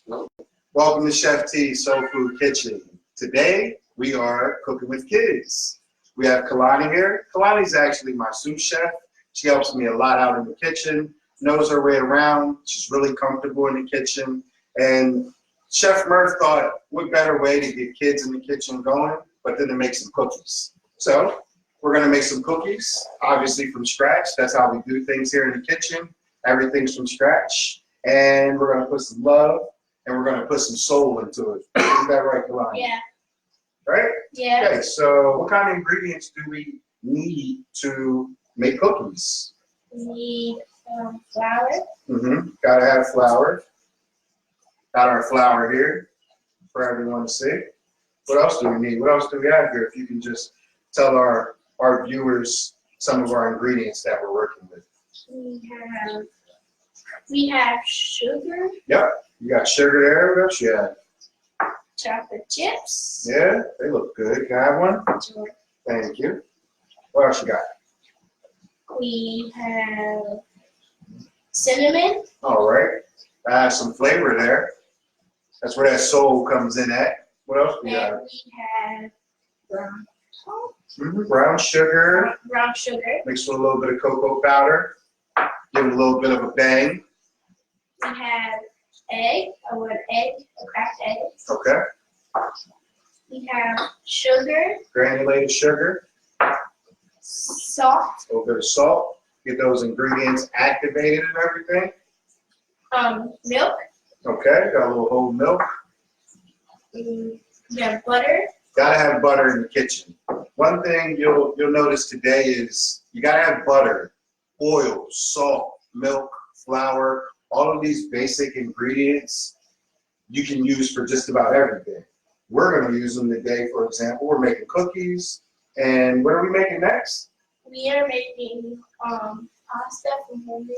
Welcome to Chef T Soulfood Kitchen. Today we are cooking with kids. We have Kalani here. Kalani's actually my sous chef. She helps me a lot out in the kitchen, knows her way around. She's really comfortable in the kitchen. And Chef Murph thought, what better way to get kids in the kitchen going, but then to make some cookies. So we're gonna make some cookies, obviously from scratch. That's how we do things here in the kitchen. Everything's from scratch. And we're gonna put some love and we're gonna put some soul into it. Is that right, Kalani? Yeah. Right? Yeah. Okay, so what kind of ingredients do we need to make cookies? We need flour. Gotta have flour. Got our flour here for everyone to see. What else do we need? What else do we have here? If you can just tell our viewers some of our ingredients that we're working with. We have sugar. Yep, you got sugar there. What else you have? Chocolate chips. Yeah, they look good. Can I have one? Sure. Thank you. What else you got? We have cinnamon. All right. Some flavor there. That's where that soul comes in at. What else we got? And we have brown salt. Brown sugar. Brown sugar. Mixed with a little bit of cocoa powder. Give it a little bit of a bang. We have a cracked egg. Okay. We have sugar. Granulated sugar. Salt. A little bit of salt. Get those ingredients activated and everything. Milk. Okay, got a little whole milk. We have butter. Gotta have butter in the kitchen. One thing you'll notice today is you gotta have butter, oil, salt, milk, flour, all of these basic ingredients you can use for just about everything. We're gonna use them today, for example, we're making cookies. And what are we making next? We are making pasta from homemade.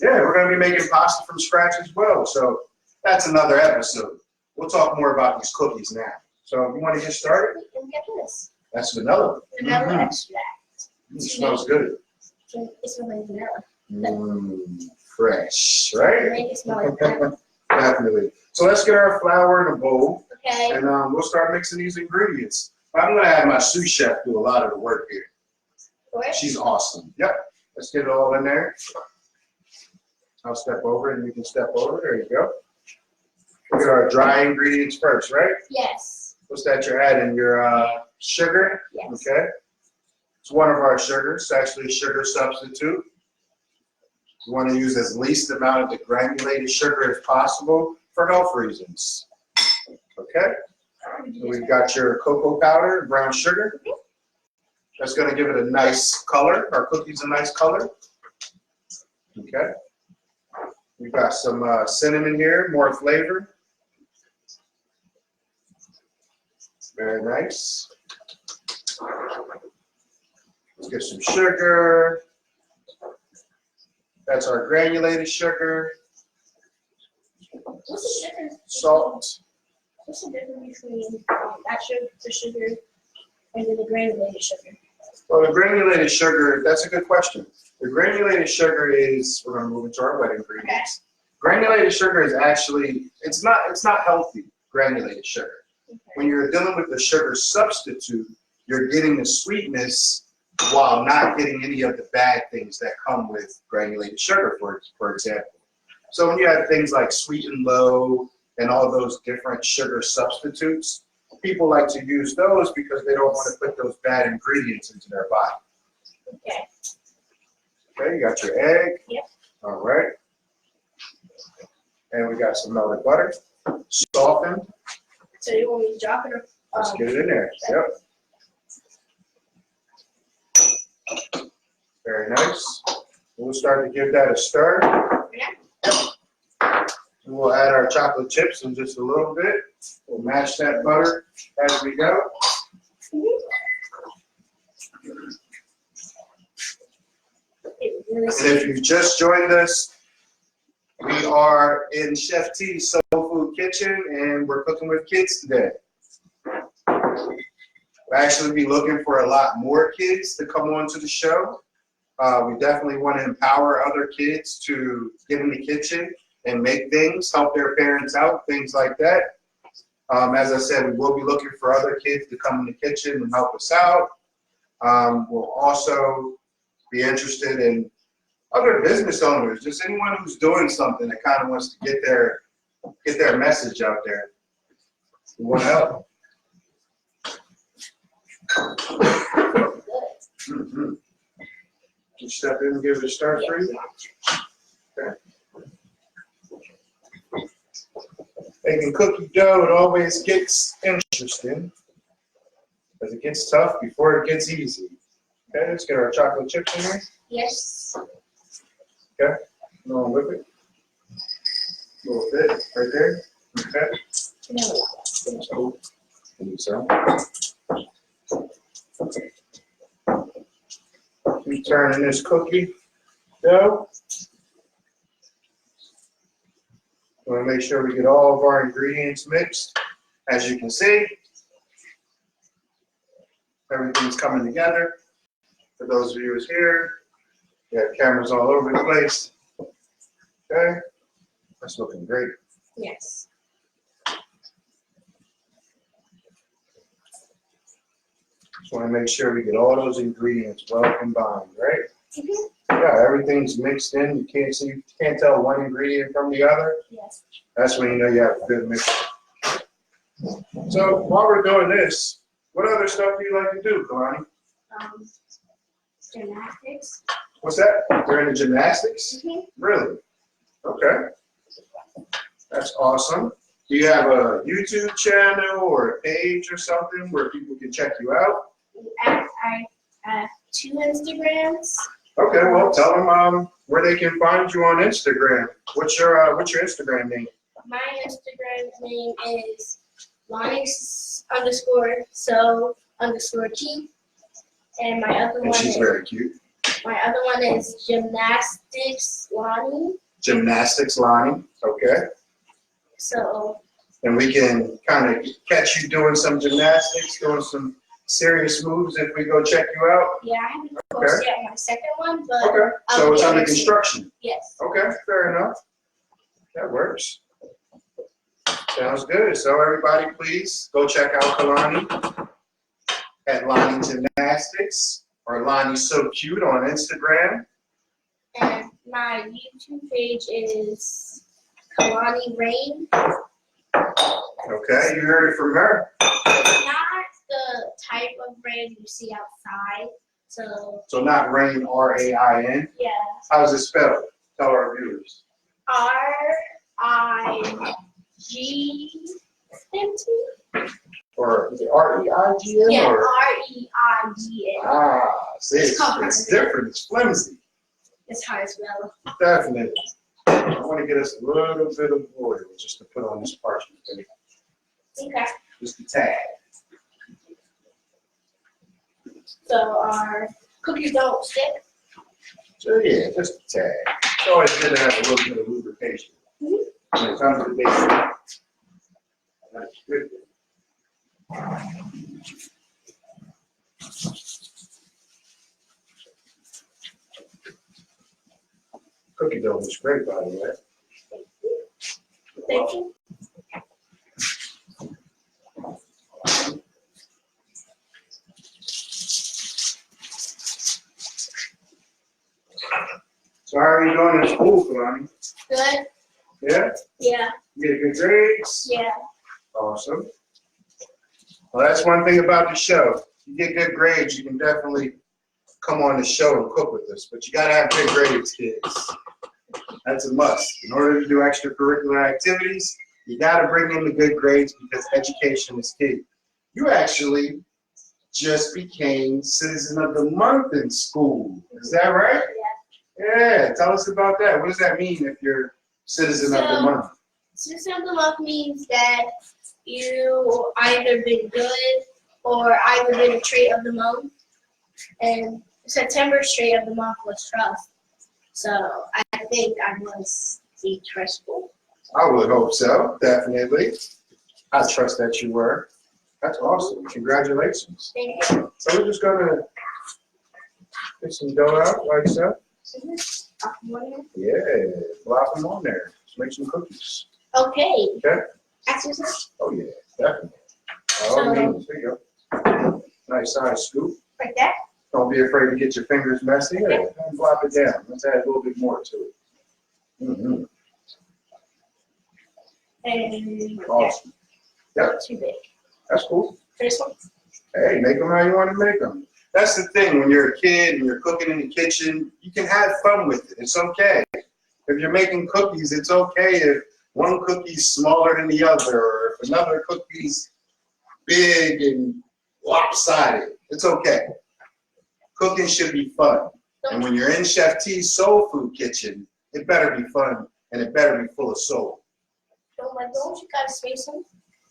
Yeah, we're gonna be making pasta from scratch as well. So that's another episode. We'll talk more about these cookies now. So you wanna get started? Look at this. That's vanilla. Vanilla extract. It smells good. It smells like vanilla. Fresh, right? Make it smell like vanilla. Definitely. So let's get our flour in a bowl, Okay. and we'll start mixing these ingredients. I'm gonna have my sous chef do a lot of the work here. What? She's awesome. Yep. Let's get it all in there. I'll step over and you can step over. There you go. We'll get our dry ingredients first, right? Yes. What's that you're adding? Your sugar? Yes. Okay. It's one of our sugars. It's actually a sugar substitute. You want to use as least amount of the granulated sugar as possible for health reasons. Okay. We've got your cocoa powder, brown sugar. That's going to give it a nice color. Our cookie's a nice color. Okay. We've got some cinnamon here, more flavor. Very nice. Let's get some sugar. That's our granulated sugar. What's the difference? Salt. What's the difference between the sugar, and then the granulated sugar? Well, the granulated sugar, that's a good question. The granulated sugar is, we're going to move into our wet ingredients. Okay. Granulated sugar is actually, it's not healthy, granulated sugar. Okay. When you're dealing with the sugar substitute, you're getting the sweetness while not getting any of the bad things that come with granulated sugar, for example. So when you have things like Sweet and Low and all those different sugar substitutes, people like to use those because they don't want to put those bad ingredients into their body. Okay. Okay, you got your egg. Yep. All right. And we got some melted butter, softened. So you want me to drop it? Let's get it in there. Yep. Very nice. We'll start to give that a stir. Yeah. And we'll add our chocolate chips in just a little bit. We'll mash that butter as we go. And if you've just joined us, we are in Chef T Soulfood Kitchen and we're cooking with kids today. We'll actually be looking for a lot more kids to come on to the show. We definitely want to empower other kids to get in the kitchen and make things, help their parents out, things like that. As I said, we will be looking for other kids to come in the kitchen and help us out. We'll also be interested in other business owners, just anyone who's doing something that kind of wants to get their message out there. We want to help. Mm-hmm. Can you step in and give it a start, please? Okay. Making cookie dough, it always gets interesting because it gets tough before it gets easy. Okay, let's get our chocolate chips in here. Yes. Okay, go on with it. A little bit right there. Okay. No. So, keep turning this cookie dough. We want to make sure we get all of our ingredients mixed. As you can see, everything's coming together. For those viewers here, we have cameras all over the place. Okay, that's looking great. Yes. Just want to make sure we get all those ingredients well combined, right? Mm-hmm. Yeah, everything's mixed in. You can't tell one ingredient from the other. Yes. That's when you know you have a good mixture. So while we're doing this, what other stuff do you like to do, Kalani? Gymnastics. What's that? You're into gymnastics? Mm-hmm. Really? Okay. That's awesome. Do you have a YouTube channel or a page or something where people can check you out? I have 2 Instagrams. Okay, well, tell them where they can find you on Instagram. What's your Instagram name? My Instagram name is Lonnie_so_T. And my other And one she's is very cute. my other one is Gymnastics Lonnie. Gymnastics Lonnie. Okay. So And we can kind of catch you doing some gymnastics, doing some serious moves if we go check you out. yeah, I haven't posted yet my second one, but Okay. So it's under construction. yes. Okay, fair enough. That works. Sounds good. So everybody, please go check out Kalani at Lonnie Gymnastics or Lonnie So Cute on Instagram. And my YouTube page is Kalani Rain. Okay, you heard it from her. It's not the type of rain you see outside. So not Rain, R-A-I-N. yeah, How's it spelled? Tell our viewers. R-I-G-N-T. Or is it R-E-I-G-N? Yeah, or? R-E-I-G-N. See, it's different. It's flimsy. It's hard to spell. Definitely. I want to get us a little bit of oil just to put on this parchment. Okay? Okay. Just a tad. So our cookies don't stick. So yeah, just a tad. It's always good to have a little bit of lubrication when it comes to baking. That's good. Cookie dough looks great, by the way. Thank you. So how are you doing in school, Kalani? Good. Yeah? Yeah. You get good grades? Yeah. Awesome. Well, that's one thing about the show. You get good grades, you can definitely come on the show and cook with us. But you got to have good grades, kids. That's a must. In order to do extracurricular activities, you got to bring in the good grades because education is key. You actually just became Citizen of the Month in school. Is that right? Yeah. Yeah. Tell us about that. What does that mean if you're Citizen of the Month? Citizen of the Month means that you either been good or either been a trait of the month. And September's trait of the month was trust. So I think I was the trustful. I would hope so, definitely. I trust that you were. That's awesome. Congratulations. Thank you. So we're just gonna get some dough out like so. Mhm. Yeah, plop them on there. Let's make some cookies. Okay. Okay? Ask yourself. Oh yeah, definitely. All means. There you go. Nice size scoop. Like that? Don't be afraid to get your fingers messy. Yeah, and flop it down. Let's add a little bit more to it. Mm-hmm. And Awesome. Yep, too big. that's cool. First one. Hey, make them how you want to make them. That's the thing. When you're a kid and you're cooking in the kitchen, you can have fun with it. It's okay. If you're making cookies, it's okay if one cookie's smaller than the other, or if another cookie's big and lopsided. It's okay. Cooking should be fun. And when you're in Chef T Soulfood Kitchen, it better be fun and it better be full of soul. Don't you gotta space them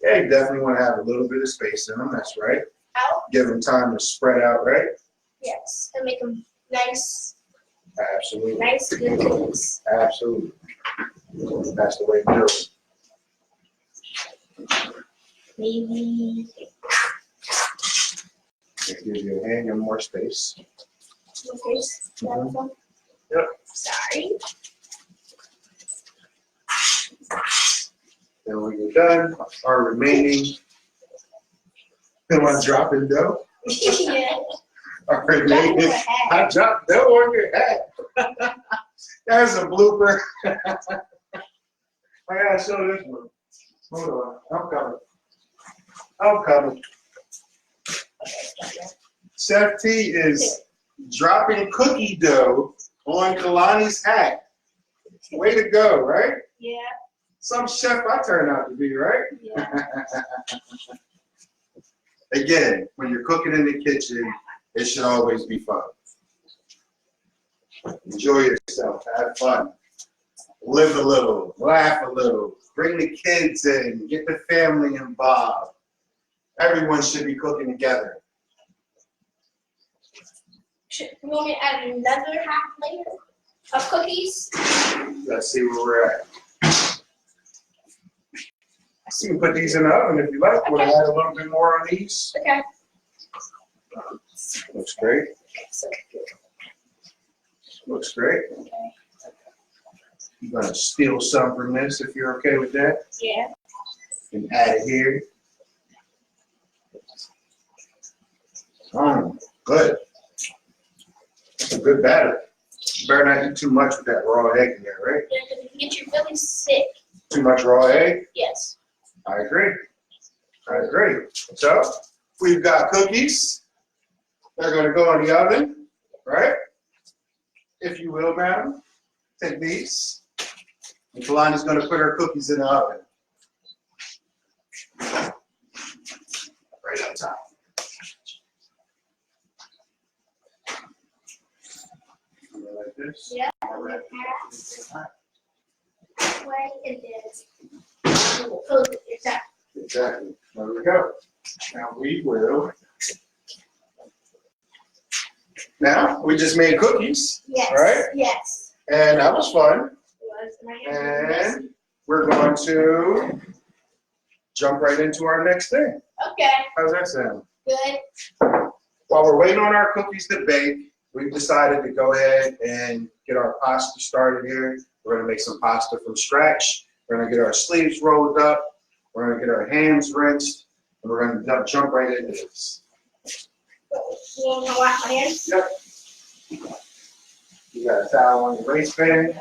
Yeah, you definitely want to have a little bit of space in them. That's right. out? Give them time to spread out, right? Yes. And make them nice, Absolutely. nice, good cookies. Absolutely. That's the way to do it. Maybe. Give you a hand and more space. Okay. Yep. Sorry. Then when you're done, our remaining, one dropping dough. Yeah. Our remaining, I dropped dough on your hat. That's a blooper. I gotta show this one. Hold on, I'm coming. Chef T is dropping cookie dough on Kalani's hat. Way to go, right? Yeah. Some chef I turn out to be, right? Yeah. Again, when you're cooking in the kitchen, it should always be fun. Enjoy yourself, have fun. Live a little, laugh a little, bring the kids in, get the family involved. Everyone should be cooking together. You want me to add another half layer of cookies? Let's see where we're at. You can put these in the oven if you like. Want to add a little bit more on these? Okay. Looks great. Looks great. You're gonna steal some from this if you're okay with that. Yeah. And add it here. Good. That's a good batter. You better not eat too much with that raw egg in there, right? Yeah, because if you get you really sick. Too much raw egg? Yes. I agree. I agree. So, we've got cookies. They're going to go in the oven, right? If you will, madam. Take these. And Kalani's going to put her cookies in the oven. Right on top. Like this. Yeah. Right. Way it is. Close it yourself. Exactly. There we go. Now we will. Now we just made cookies. Yes. Right? Yes. And that was fun. Was my hand And we're going to jump right into our next thing. okay. How's that sound? Good. While we're waiting on our cookies to bake, we've decided to go ahead and get our pasta started here. We're going to make some pasta from scratch. We're going to get our sleeves rolled up. We're going to get our hands rinsed. And we're going to jump right into this. You want me to wash my hands? Yep. You got a towel on your waistband.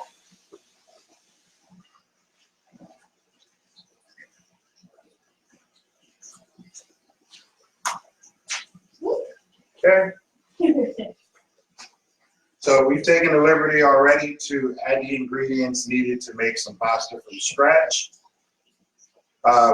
Okay. So we've taken the liberty already to add the ingredients needed to make some pasta from scratch.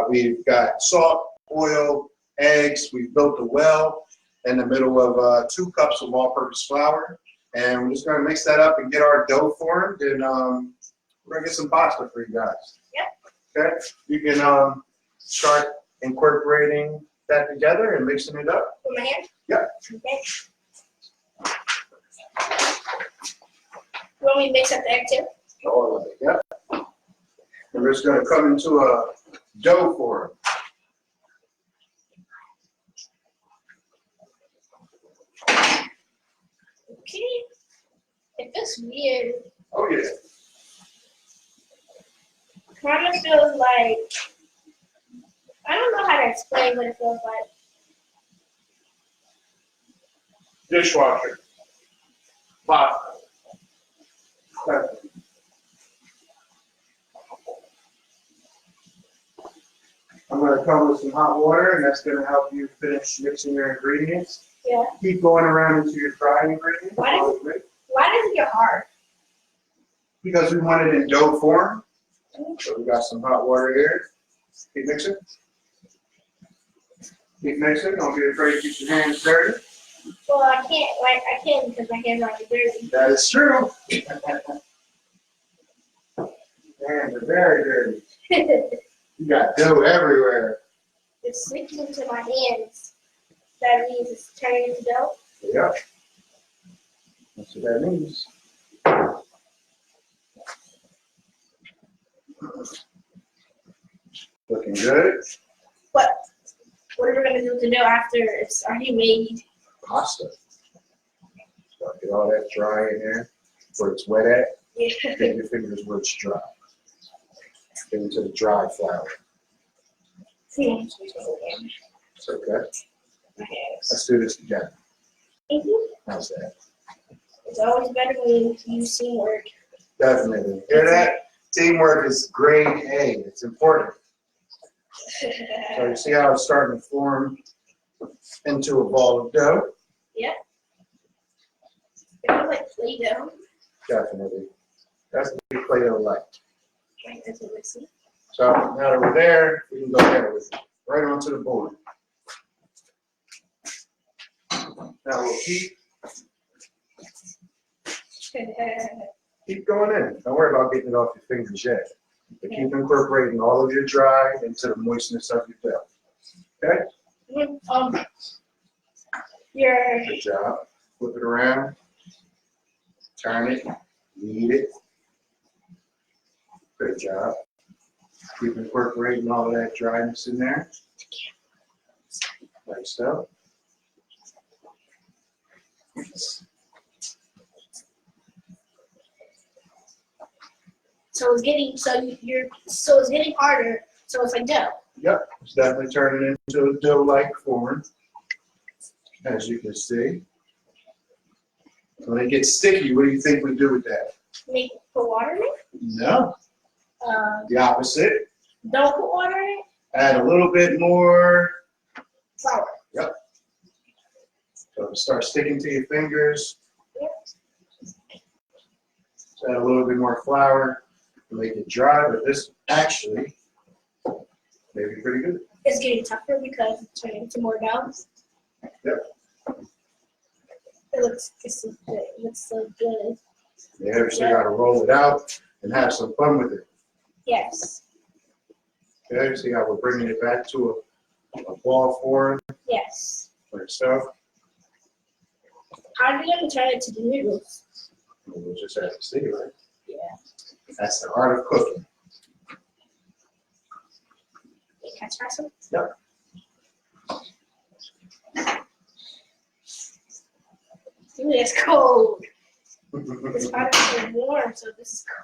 We've got salt, oil, eggs. We've built a well in the middle of 2 cups of all-purpose flour. And we're just going to mix that up and get our dough formed. And we're going to get some pasta for you guys. Yep. Okay. You can start incorporating that together and mixing it up. Put my hand? Yep. Okay. You want me to mix up the egg too? All of it, yep. And we're just going to come into a dough form. Okay. It feels weird. Oh, yeah. Kind of feels like, I don't know how to explain what it feels like. Dishwasher. Pasta. I'm going to come with some hot water, and that's going to help you finish mixing your ingredients. Yeah. Keep going around into your dry ingredients. Why does it get hard? Because we want it in dough form. So we got some hot water here. Keep mixing. Keep mixing. Don't be afraid to get your hands dirty. Well, I can't because my hands are dirty. That is true. Hands are very dirty. You got dough everywhere. It's sticking into my hands. That means it's turning into dough. Yep. That's what that means. Looking good. What are we gonna do with the dough after it's already made? Pasta. So get all that dry in there where it's wet at. Yeah. Get your fingers where it's dry. Get into the dry flour. It's okay. Let's do this together. How's that? It's always better when you see work. Definitely. Hear that? Teamwork is grade A. It's important. So you see how it's starting to form into a ball of dough? Yeah. It feels like Play-Doh. Definitely. That's what we Play-Doh like. Right, that's what we see. So now that we're there, we can go ahead with it. Right onto the board. Now we'll keep going in. Don't worry about getting it off your fingers yet. But keep incorporating all of your dry into the moistness of your dough. Okay? Good job. Flip it around. Turn it. Knead it. Good job. Keep incorporating all of that dryness in there. Like so. So it's getting harder. So it's like dough. Yep, it's definitely turning into a dough-like form, as you can see. When it gets sticky, what do you think we do with that? Put water in it? No, the opposite. Don't put water in it? Add a little bit more. Flour. Yep. So it'll start sticking to your fingers. Yep. So add a little bit more flour to make it dry, but this actually may be pretty good. It's getting tougher because it's turning into more dough. Yep. It looks so good. It looks so good. Yeah, we still got to roll it out and have some fun with it. Yes. Okay, see how we're bringing it back to a ball form, Yes. like so. How are we going to turn it to the noodles? We'll just have to see, right? Yeah. That's the art of cooking. Can I try some? Yep. Ooh, it's cold. It's kind of warm, so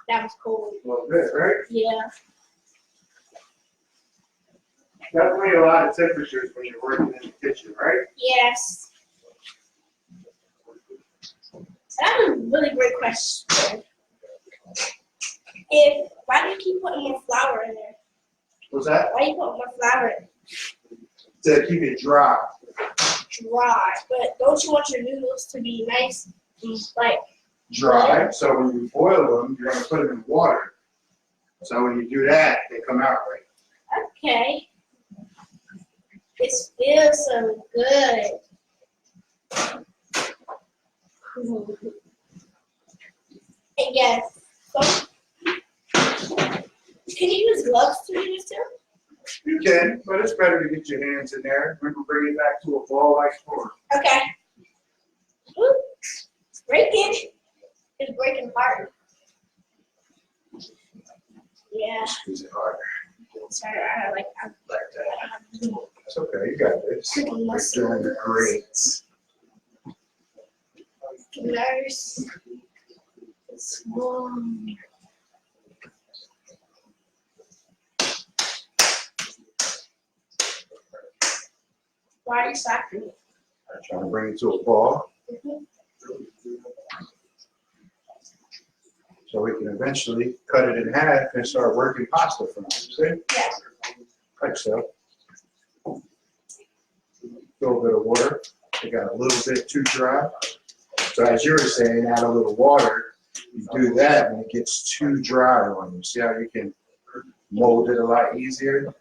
that was cold. A little bit, right? Yeah. Definitely a lot of temperatures when you're working in the kitchen, right? Yes. That's a really great question. Why do you keep putting more flour in there? What's that? Why do you put more flour in? To keep it dry. Dry. But don't you want your noodles to be nice, like Dry. So when you boil them, you're going to put them in water. So when you do that, they come out right. okay. It feels so good. And yes, so can you use gloves to do this too? You can, but it's better to get your hands in there. We can bring it back to a ball-like form. Okay. Ooh, breaking. It's breaking apart. Yeah. Squeeze it harder. Sorry, I'm Like that. It's okay, you got this. You're doing great. Nurse. It's warm. Why are you slapping me? I'm trying to bring it to a ball so we can eventually cut it in half and start working pasta from it. See? Yeah. Like so. A little bit of water. It got a little bit too dry. So as you were saying, add a little water. You do that when it gets too dry on you. See how you can mold it a lot easier?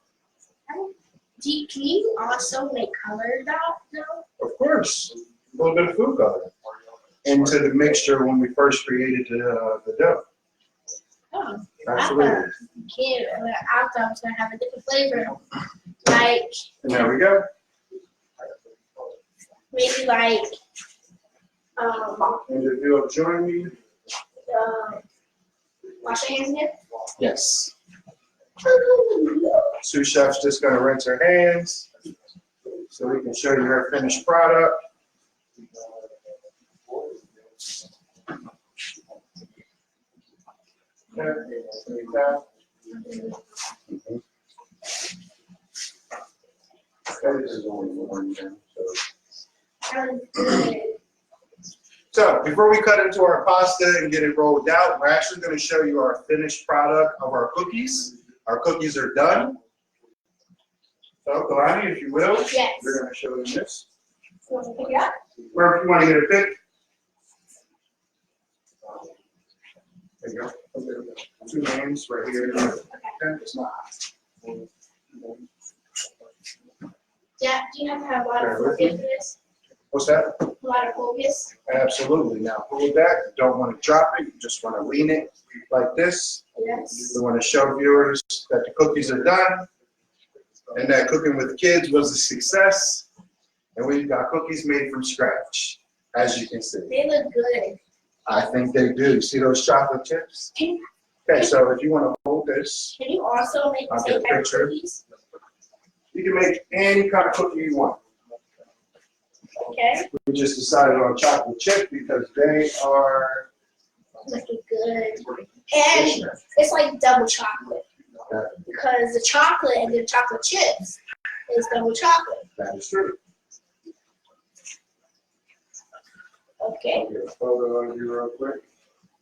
Can you also make color though? Of course. A little bit of food color into the mixture when we first created the dough. Oh, Absolutely. I thought I was gonna have a different flavor, like And there we go. maybe like And if you'll join me. wash your hands again. Yes. Sous Chef's just gonna rinse her hands so we can show you her finished product. Okay, there you go. Okay, this is only one thing, so before we cut into our pasta and get it rolled out, we're actually going to show you our finished product of our cookies. Our cookies are done. So, Kalani, if you will, Yes. we're going to show them this. You want to pick it up? Where if you want to get a pick. There you go. 2 names right here. Okay, it's not. Yeah. Do you have to have a lot of Bear with focus me. for this? What's that? A lot of focus. Absolutely. Now, hold that. You don't want to drop it. You just want to lean it like this. Yes. We want to show viewers that the cookies are done and that cooking with kids was a success. And we've got cookies made from scratch, as you can see. They look good. I think they do. See those chocolate chips? Can Okay, so if you want to hold this, you also make the I'll same get a kind of picture. cookies? you can make any kind of cookie you want. Okay. We just decided on chocolate chip because they are Looking good. And it's like double chocolate. Because the chocolate and the chocolate chips is double chocolate. that is true. Okay. I'll get a photo of you real quick.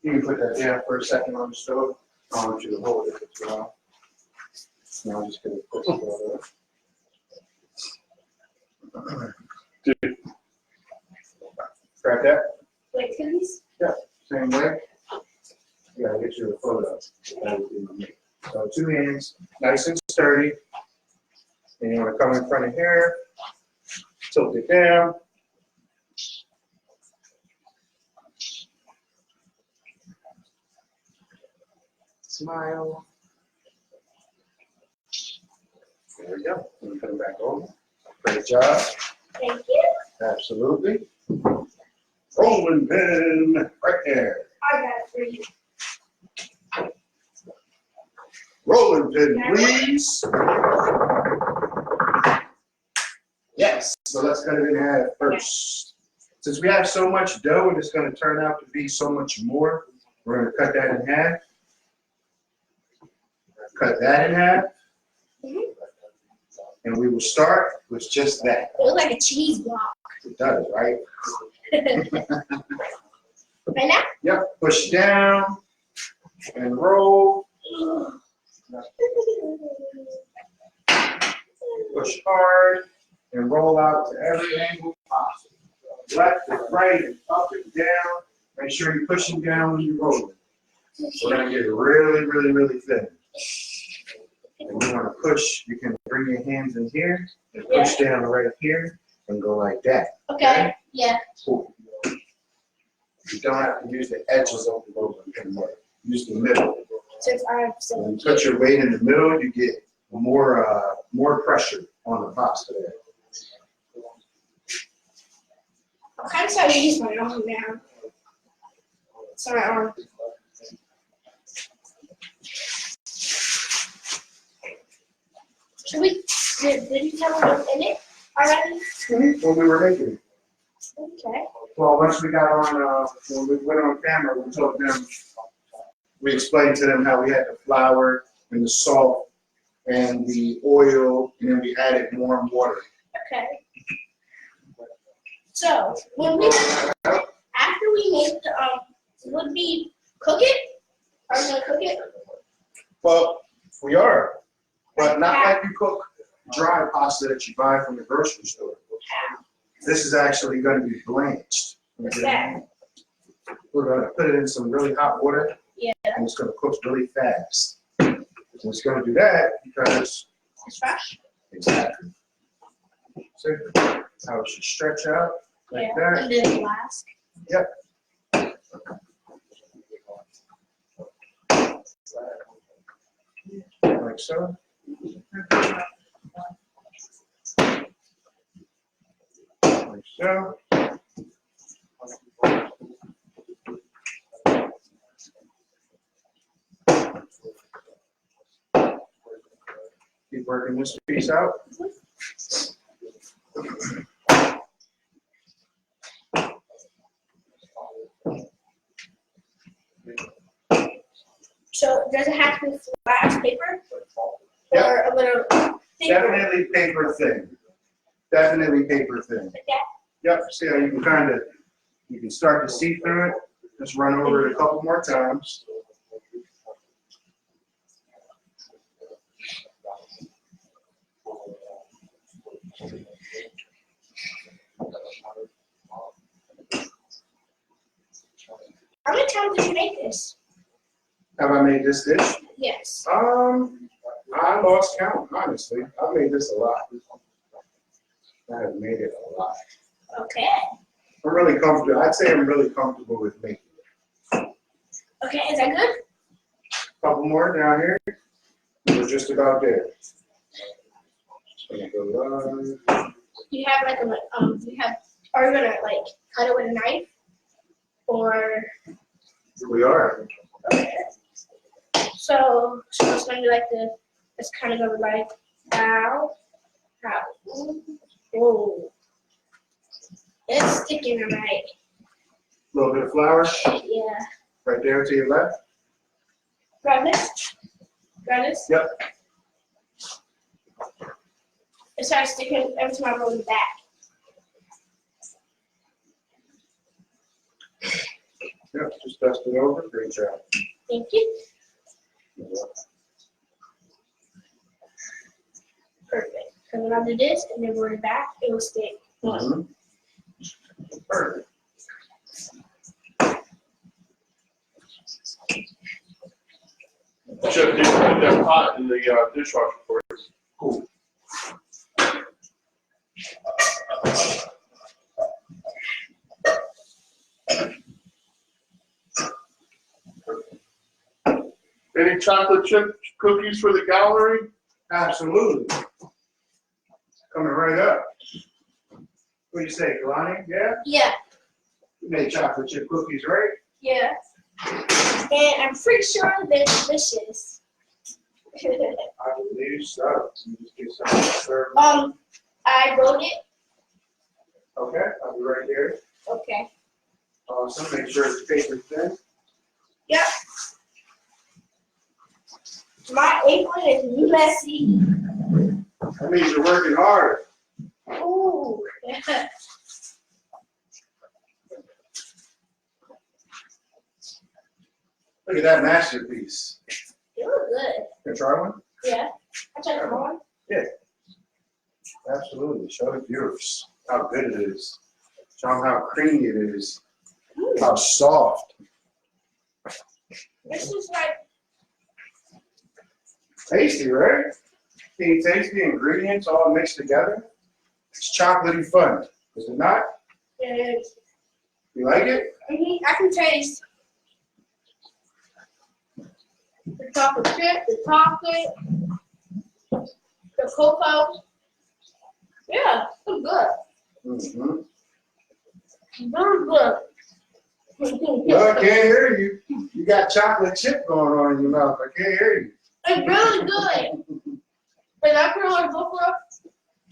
You can put that down for a second on the stove. I want you to hold it as well. Now I'm just gonna put the photo. Grab that. Wait, cookies? Yeah, same way. You gotta get you a photo. That would be me. So 2 hands, nice and sturdy. And you wanna come in front of here, tilt it down. Smile. There we go. Let me put it back over. Great job. Thank you. Absolutely. Rolling pin right there. I got it for you. Rolling pin, please. Yes. So let's cut it in half first. Since we have so much dough and it's going to turn out to be so much more, we're going to cut that in half. Cut that in half. Mhm. And we will start with just that. It looks like a cheese block. It does, right? Right now? Yep. Push down and roll. Push hard and roll out to every angle possible. Left and right and up and down. Make sure you're pushing down when you're rolling. We're going to get really, really, really thin. And you want to push, you can bring your hands in here and push down right here and go like that. Okay. Yeah. Cool. You don't have to use the edges of the roller anymore. Use the middle. Since I'm When you so put your weight in the middle, you get more pressure on the pasta there. I'm kind of starting to use my arm now. It's my arm. Should we? Did you tell me what's in it already? When we were making it. Okay. Well, once we got on, when we went on camera, we told them, we explained to them how we had the flour and the salt and the oil, and then we added warm water. Okay. So when we after we make the would we cook it? Are we gonna cook it? Well, we are, but not like you cook dry pasta that you buy from the grocery store. This is actually going to be blanched. What's that? We're going to put it in some really hot water. Yeah. And it's going to cook really fast. And it's going to do that because It's fresh. exactly. See how it should stretch out like that. And then last. Yep. Like so. Like so. Keep working this piece out. So does it have to be flat as paper? Yep. Or a little thicker? Definitely paper thin. Definitely paper thin. Like that? Yep, see how you can you can start to see through it. Just run over it a couple more times. How many times did you make this? Have I made this dish? Yes. I lost count, honestly. I've made this a lot. I have made it a lot. Okay. I'm really comfortable. I'd say I'm really comfortable with making it. Okay, is that good? Couple more down here. We're just about there. Just gonna go live. You have like are you gonna like cut it with a knife? Or We are. okay. So it's gonna be like it's kind of gonna be like how. Oh. It's sticking on my A little bit of flour yeah. right there to your left. Grab this. Grab this. Yep. It starts sticking every time I roll it back. Yep, just dust it over. Great job. Thank you. Perfect. So when I do this and then roll it back, it will stick. Mm-hmm. Perfect. Chef, you put that pot in the dishwasher for us. Cool. Any chocolate chip cookies for the gallery? Absolutely. Coming right up. What do you say, Kalani? Yeah? Yeah. You made chocolate chip cookies, right? Yeah. And I'm pretty sure they're delicious. I believe so. You just get some served. I wrote it. Okay, I'll be right here. Okay. Awesome. Make sure it's paper thin. Yep. My apron is messy. That means you're working hard. Ooh. Look at that masterpiece. It looks good. Can I try one? Yeah. I tried it on. Yeah. Absolutely. Show the viewers how good it is. Show them how creamy it is. How soft. This is like Tasty, right? Can you taste the ingredients all mixed together? It's chocolatey fun. Is it not? it is. You like it? I can taste the chocolate chip, the chocolate, the cocoa. Yeah, it's good. Mm-hmm. Very good. Well, I can't hear you. You got chocolate chip going on in your mouth. I can't hear you. It's really good. Is that for our buffalo?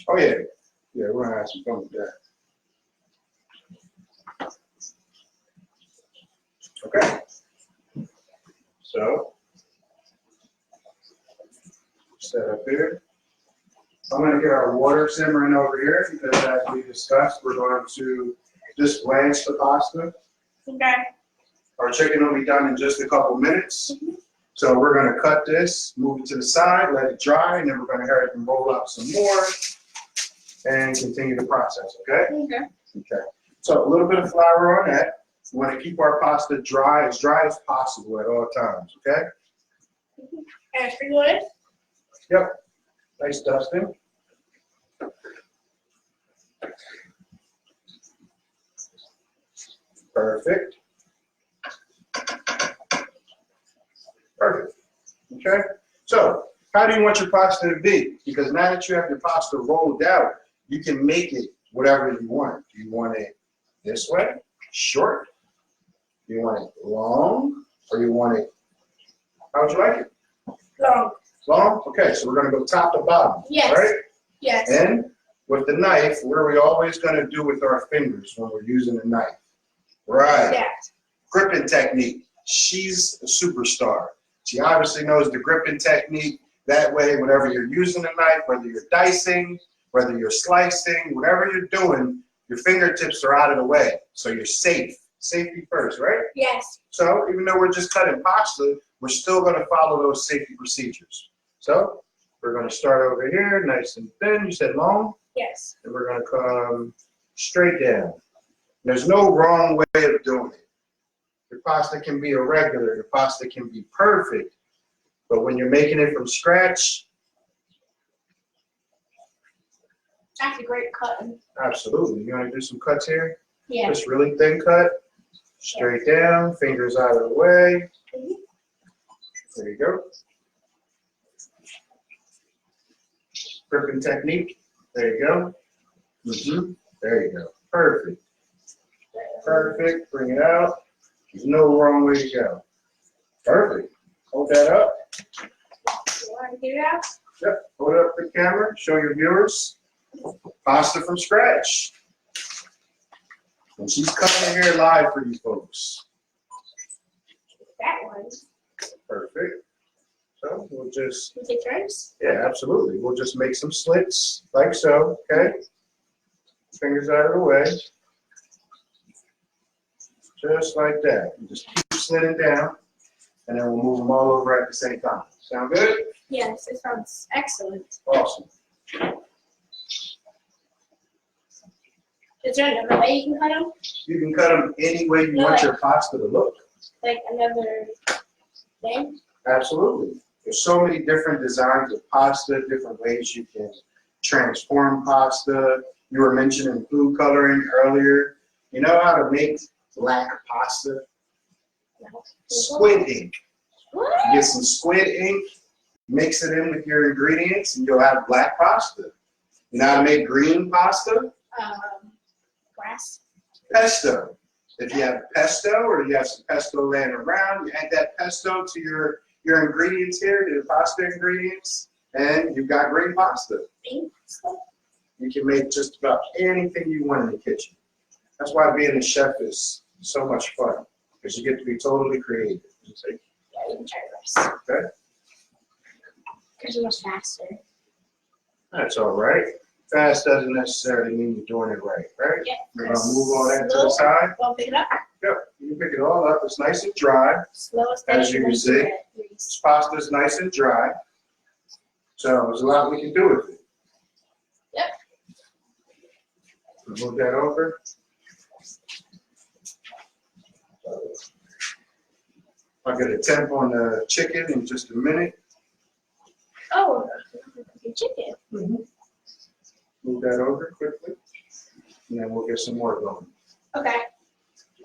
Oh, yeah. Yeah, we're going to have some fun with that. Okay. So, set up here. I'm gonna get our water simmering over here because as we discussed, we're going to just blanch the pasta. Okay. Our chicken will be done in just a couple minutes. So we're gonna cut this, move it to the side, let it dry, and then we're gonna hurry up and roll out some more and continue the process, okay? Okay. Okay. So a little bit of flour on that. We wanna keep our pasta dry as possible at all times, okay? And spring water? Yep. Nice dusting. Perfect. Perfect. Okay. So, how do you want your pasta to be? Because now that you have your pasta rolled out, you can make it whatever you want. Do you want it this way, short? Do you want it long, or you want it? How would you like it? Long. Long? Okay. So we're gonna go top to bottom. Yes. Right? Yes. And with the knife, what are we always going to do with our fingers when we're using a knife? Right. Yeah. Gripping technique. She's a superstar. She obviously knows the gripping technique. That way, whenever you're using a knife, whether you're dicing, whether you're slicing, whatever you're doing, your fingertips are out of the way. So you're safe. Safety first, right? Yes. So even though we're just cutting pasta, we're still going to follow those safety procedures. So we're going to start over here, nice and thin. You said long? Yes. And we're going to come straight down. There's no wrong way of doing it. Your pasta can be irregular. Your pasta can be perfect. But when you're making it from scratch, That's a great cutting. absolutely. You want to do some cuts here? Yeah. Just really thin cut. Straight down, fingers out of the way. There you go. Gripping technique. There you go. There you go. Perfect. Perfect. Bring it out. There's no wrong way to go. Perfect. Hold that up. You want to get it out? Yep. Hold it up the camera. Show your viewers. Pasta from scratch. And she's cutting it here live for you folks. That one. Perfect. So we'll just, Can you take turns? yeah, absolutely. We'll just make some slits like so, okay? Fingers out of the way. Just like that. You just keep slitting down, and then we'll move them all over at the same time. Sound good? Yes, it sounds excellent. Awesome. Is there another way you can cut them? You can cut them any way you want your pasta to look. Like another thing? Absolutely. There's so many different designs of pasta, different ways you can transform pasta. You were mentioning food coloring earlier. You know how to make black pasta? No. Squid ink. What? You get some squid ink, mix it in with your ingredients, and you'll have black pasta. You know how to make green pasta? Grass. Pesto. If you have pesto or you have some pesto laying around, you add that pesto to your ingredients here, your pasta ingredients, and you've got green pasta. Pink stuff? You can make just about anything you want in the kitchen. That's why being a chef is so much fun, because you get to be totally creative. You see? Yeah, you can try grass. Okay? Because it's much faster. That's all right. Fast doesn't necessarily mean you're doing it right, right? Yeah. We're going to move all that to the side. Well, pick it up. Yep. You can pick it all up. It's nice and dry. Slow as As you can see. This pasta is nice and dry. So there's a lot we can do with it. Yep. Move that over. I'll get a temp on the chicken in just a minute. Oh, chicken. Move that over quickly. And then we'll get some more going. Okay.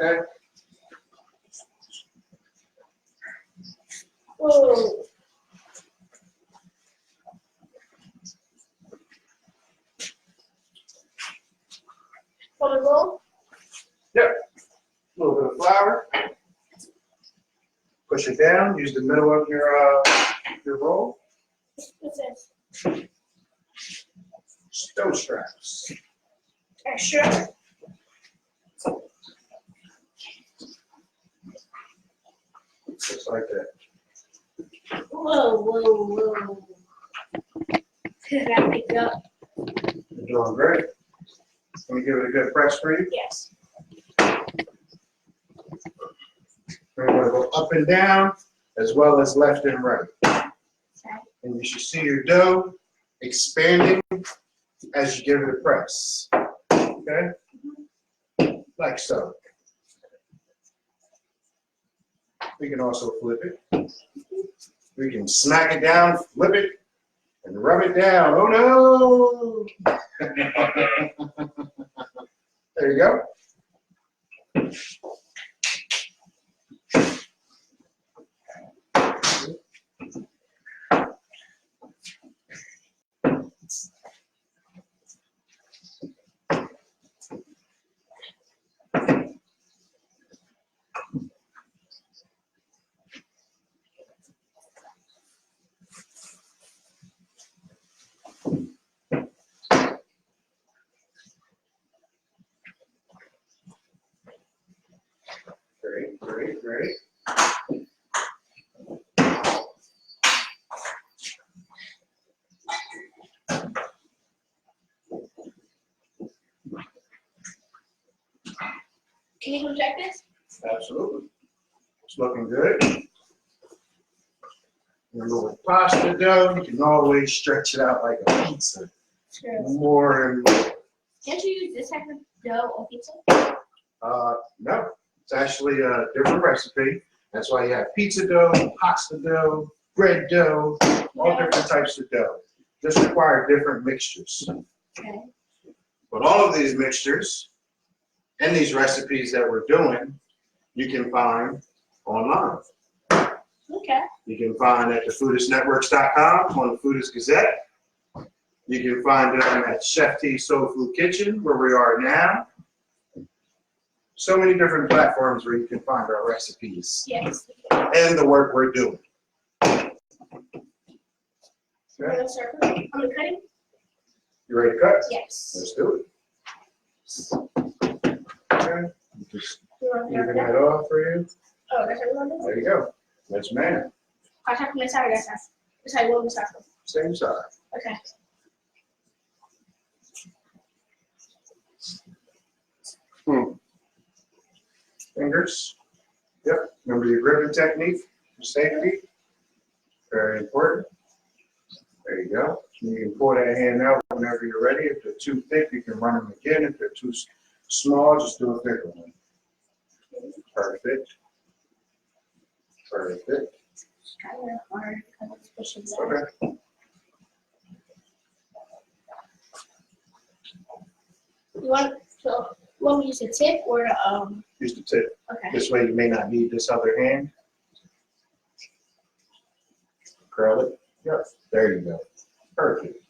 Okay? Whoa. Want to roll? Yep. A little bit of flour. Push it down. Use the middle of your roll. What's this? Stove straps. Extra. Just like that. Whoa, whoa, whoa. Gotta pick it up. You're doing great. Let me give it a good press for you. Yes. We're going to go up and down as well as left and right. Okay. And you should see your dough expanding as you give it a press. Okay? Like so. We can also flip it. We can smack it down, flip it, and rub it down. Oh no! There you go. Great, great, great. Can you come check this? Absolutely. It's looking good. Remember with pasta dough, you can always stretch it out like a pizza. Sure. More and more. Can't you use this type of dough on pizza? No, it's actually a different recipe. That's why you have pizza dough, pasta dough, bread dough, all different types of dough. Just require different mixtures. Okay. But all of these mixtures and these recipes that we're doing, you can find online. Okay. You can find at thefoodistnetworks.com on the Foodist Gazette. You can find them at Chef T Soulfood Kitchen, where we are now. So many different platforms where you can find our recipes Yes. and the work we're doing. I'm gonna start cutting. I'm gonna cut it. You ready to cut? Yes. Let's do it. Okay. Just You want to even cut that off for you. Oh, that's what you want to do? There you go. That's man. I'll check my side, guys. That's how you want me to start. Same side. Okay. Fingers. Yep. Remember your gripping technique for safety. Very important. There you go. You can pull that hand out whenever you're ready. If they're too thick, you can run them again. If they're too small, just do a thicker one. Perfect. Perfect. It's kind of hard because it's pushing down. Okay. You want me to use the tip or the Use the tip. Okay. This way you may not need this other hand. Curl it. Yep. There you go. Perfect.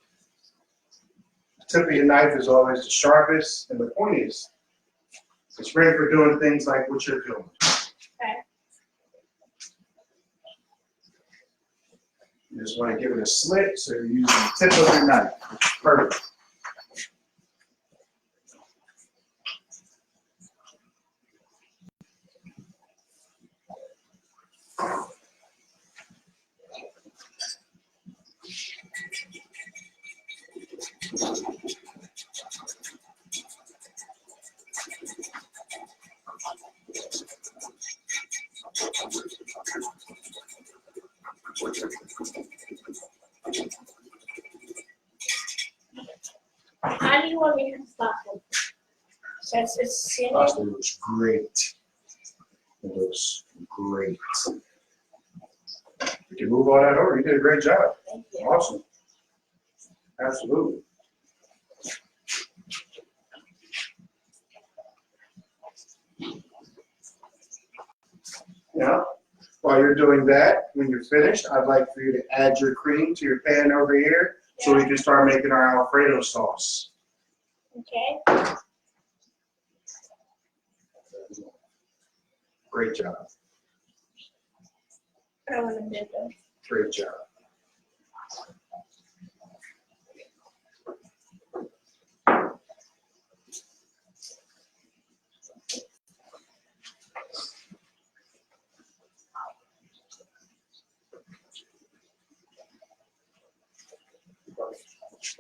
The tip of your knife is always the sharpest, and the point is, it's ready for doing things like what you're doing. Okay. You just want to give it a slit, so you're using the tip of your knife. Perfect. How do you want me to stop it? Since it's sitting. Pasta looks great. It looks great. You can move all that over. You did a great job. Thank you. Awesome. Absolutely. Now, while you're doing that, when you're finished, I'd like for you to add your cream to your pan over here so we can start making our Alfredo sauce. Okay. Great job. I don't want to dip them. Great job.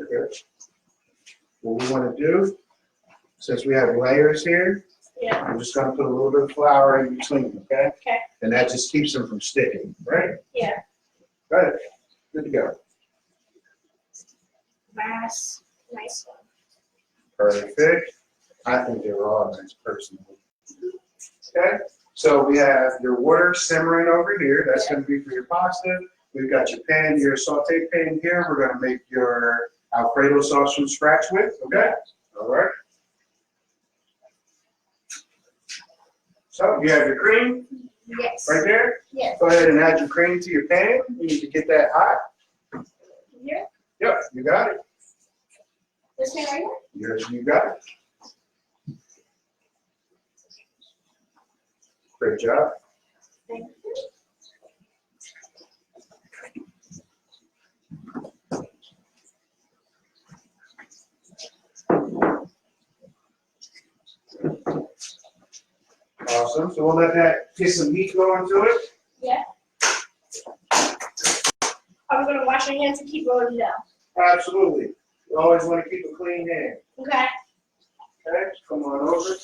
Okay. What we want to do, since we have layers here, Yeah. I'm just going to put a little bit of flour in between, okay? Okay. And that just keeps them from sticking, right? Yeah. Good. Good to go. Nice one. Perfect. I think they're all nice personally. Okay, so we have your water simmering over here. That's going to be for your pasta. We've got your pan, your saute pan here. We're going to make your Alfredo sauce from scratch with. Okay, all right. So you have your cream Yes. right there. Yes. Go ahead and add your cream to your pan. You need to get that hot. Here. Yep, you got it. This thing right here. Yes, you got it. Great job. Thank you. Awesome. So we'll let that get some heat going to it. Yeah. I'm gonna wash my hands and keep rolling down. Absolutely. You always want to keep a clean hand. Okay. Okay, come on over.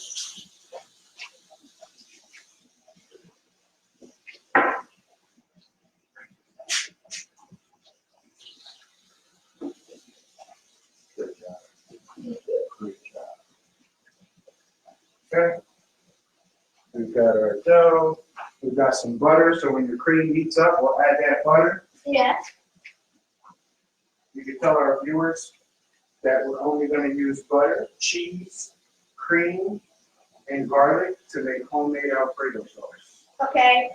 Good job. Great job. Okay. We've got our dough. We've got some butter, so when your cream heats up, we'll add that butter. Yeah. You can tell our viewers that we're only going to use butter, cheese, cream, and garlic to make homemade Alfredo sauce. Okay.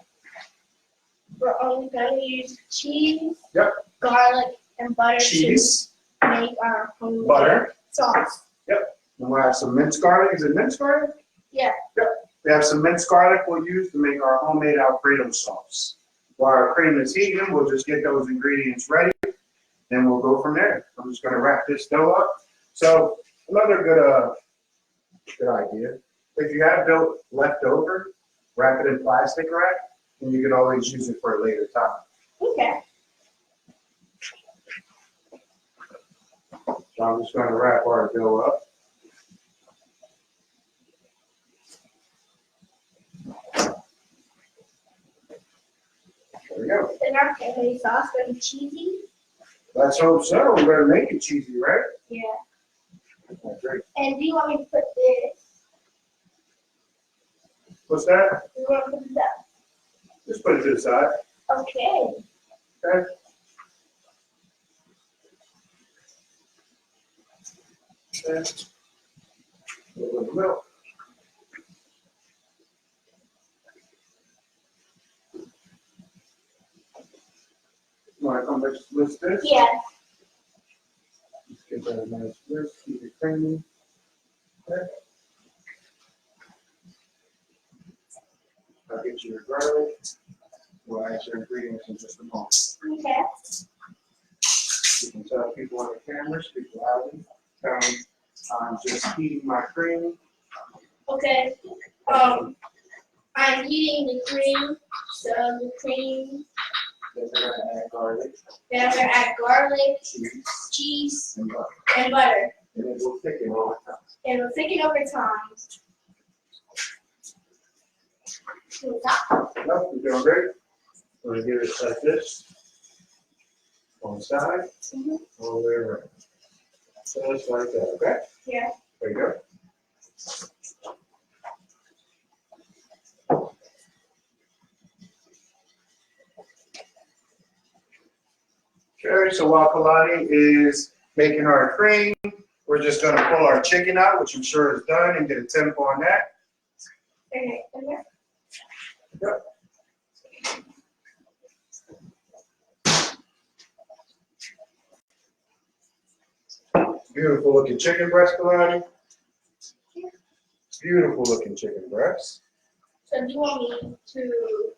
We're only gonna use cheese, Yep. garlic, and butter Cheese, to make our homemade butter, sauce. and we'll have some minced garlic. Is it minced garlic? Yeah. Yep. We have some minced garlic we'll use to make our homemade Alfredo sauce. While our cream is heating, we'll just get those ingredients ready, and we'll go from there. I'm just going to wrap this dough up. So another good idea. If you have dough left over, wrap it in plastic wrap, and you can always use it for a later time. Okay. So I'm just going to wrap our dough up. There we go. Is our homemade sauce gonna be cheesy? Let's hope so. We're going to make it cheesy, right? Yeah. Okay, great. And do you want me to put this? What's that? You want to put this up? Just put it to the side. Okay. Okay. Okay. A little bit of milk. You want to come back to list this? Yeah. Let's get that a nice list. Keep it creamy. Okay. I'll get you your garlic. We'll add your ingredients in just a moment. Okay. You can tell people on the camera, speak loudly. I'm just heating my cream. Okay. I'm heating the cream. So the cream. Then we're going to add garlic, Then I'm gonna add garlic, cheese, cheese, and butter. and butter. And it will thicken over time. And we'll thicken over time. To the top. Nope, we're doing great. We're going to give it like this. On the side, Mhm. all the way around. Just like that, okay? Yeah. There you go. Okay, so while Kalani is making our cream, we're just going to pull our chicken out, which I'm sure is done, and get a temp on that. Okay. And there. Yep. Beautiful looking chicken breast, Kalani. Beautiful looking chicken breast. So do you want me to?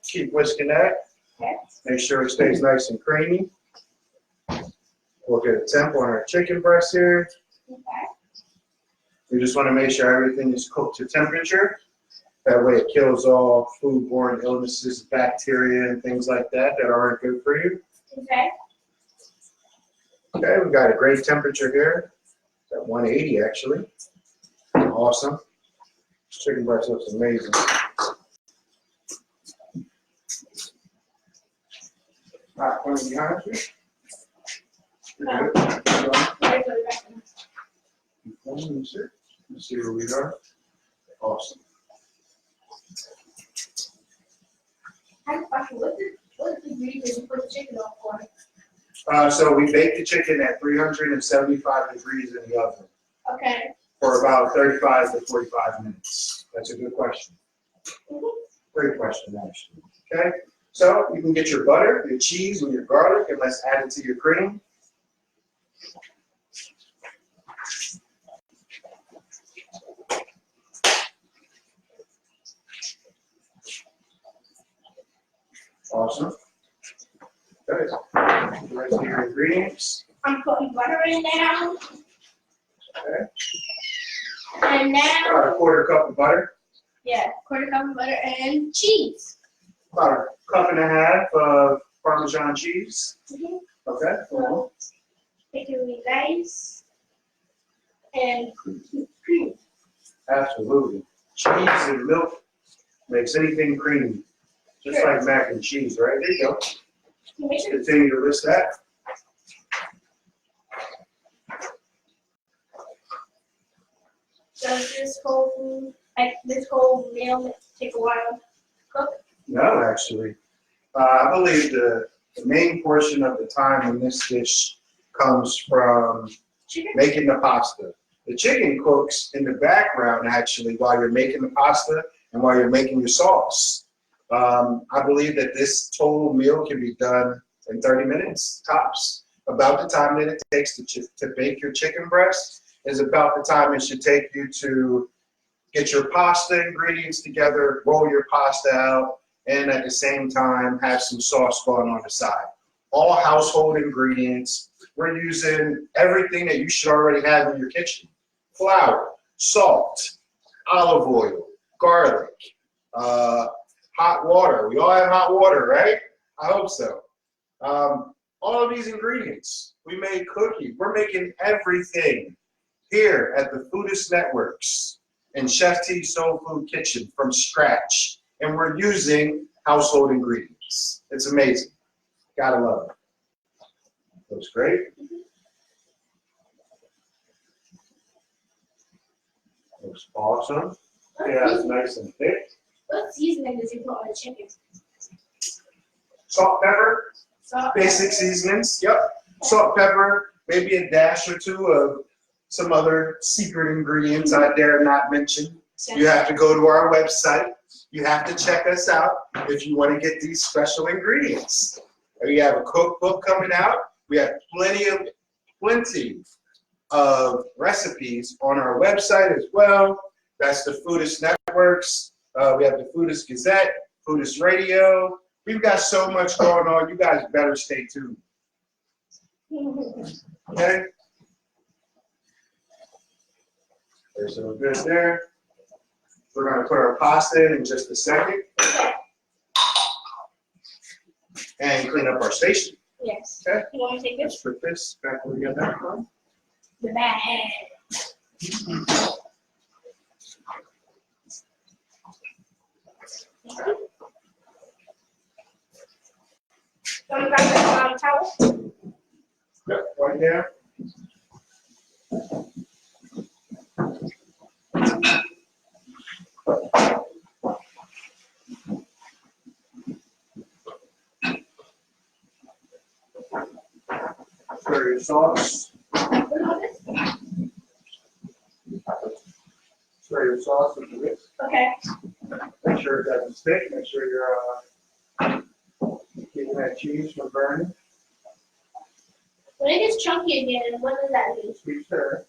Keep whisking that. Okay. Make sure it stays nice and creamy. We'll get a temp on our chicken breast here. Okay. We just want to make sure everything is cooked to temperature. That way it kills all foodborne illnesses, bacteria, and things like that that aren't good for you. Okay. Okay, we got a great temperature here. It's at 180 actually. Awesome. This chicken breast looks amazing. All right, one behind you. You're good. Let's see where we are. Awesome. I have a question. What is the ingredients you put the chicken on for? So we bake the chicken at 375 degrees in the oven Okay. for about 35 to 45 minutes. That's a good question. Great question, actually. Okay, so you can get your butter, your cheese, and your garlic, and let's add it to your cream. Awesome. Good. The rest of your ingredients. I'm putting butter in now. Okay. And now, About a quarter cup of butter. yeah, quarter cup of butter and cheese. About a cup and a half of Parmesan cheese. Mm-hmm. Okay. So, it can be nice and creamy. Absolutely. Cheese and milk makes anything creamy. Just like mac and cheese, right? There you go. Continue to list that. Does this whole meal take a while to cook? No, actually. I believe the main portion of the time in this dish comes from Chicken? making the pasta. The chicken cooks in the background, actually, while you're making the pasta and while you're making your sauce. I believe that this total meal can be done in 30 minutes, tops. About the time that it takes to bake your chicken breast is about the time it should take you to get your pasta ingredients together, roll your pasta out, and at the same time have some sauce going on the side. All household ingredients. We're using everything that you should already have in your kitchen. Flour, salt, olive oil, garlic, hot water. We all have hot water, right? I hope so. All of these ingredients. We made cookies. We're making everything here at the Foodist Networks and Chef T Soulfood Kitchen from scratch. And we're using household ingredients. It's amazing. Gotta love it. Looks great. Looks awesome. Yeah, it's nice and thick. What seasoning did you put on the chicken? Salt, pepper, Salt, basic seasonings. Yep. Salt, pepper, maybe a dash or two of some other secret ingredients I dare not mention. You have to go to our website. You have to check us out if you want to get these special ingredients. We have a cookbook coming out. We have plenty of recipes on our website as well. That's the Foodist Networks. We have the Foodist Gazette, Foodist Radio. We've got so much going on. You guys better stay tuned. Okay? Okay, so we're good there. We're going to put our pasta in just a second. And clean up our station. Yes. Okay. You want to take this? Let's put this back where we got that from. The bag. Grab the towel. Yep, right there. Stir your sauce. Stir your sauce into this. Okay. Make sure it doesn't stick. Make sure you're keeping that cheese from burning. When it gets chunky again, what does that mean? Sweet stir.